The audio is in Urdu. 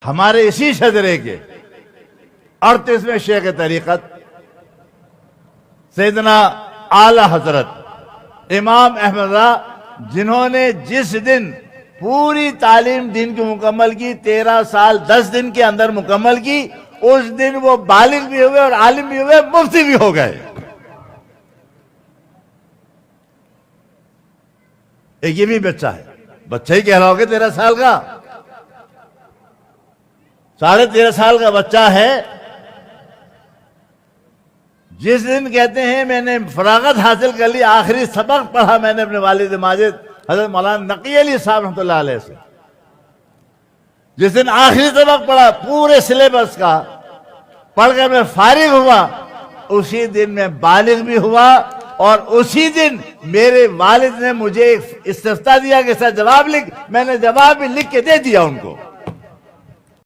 ہمارے اسی شجرے کے 38ویں شیخ طریقت سیدنا اعلی حضرت امام احمد رضا، جنہوں نے جس دن پوری تعلیم دین کی مکمل کی، 13 سال 10 دن کے اندر مکمل کی، اس دن وہ بالغ بھی ہوئے اور عالم بھی ہوئے، مفتی بھی ہو گئے۔ ایک یہ بھی بچہ ہے، بچہ ہی کہہ رہا ہوگا 13 سال کا، 13.5 سال کا بچہ ہے۔ جس دن کہتے ہیں میں نے فراغت حاصل کر لی، آخری سبق پڑھا میں نے اپنے والد ماجد حضرت مولانا نقی علی صاحب رحمۃ اللہ علیہ سے، جس دن آخری سبق پڑھا پورے سلیبس کا، پڑھ کر میں فارغ ہوا، اسی دن میں بالغ بھی ہوا، اور اسی دن میرے والد نے مجھے استفتاء دیا کہ سر جواب لکھ، میں نے جواب بھی لکھ کے دے دیا ان کو۔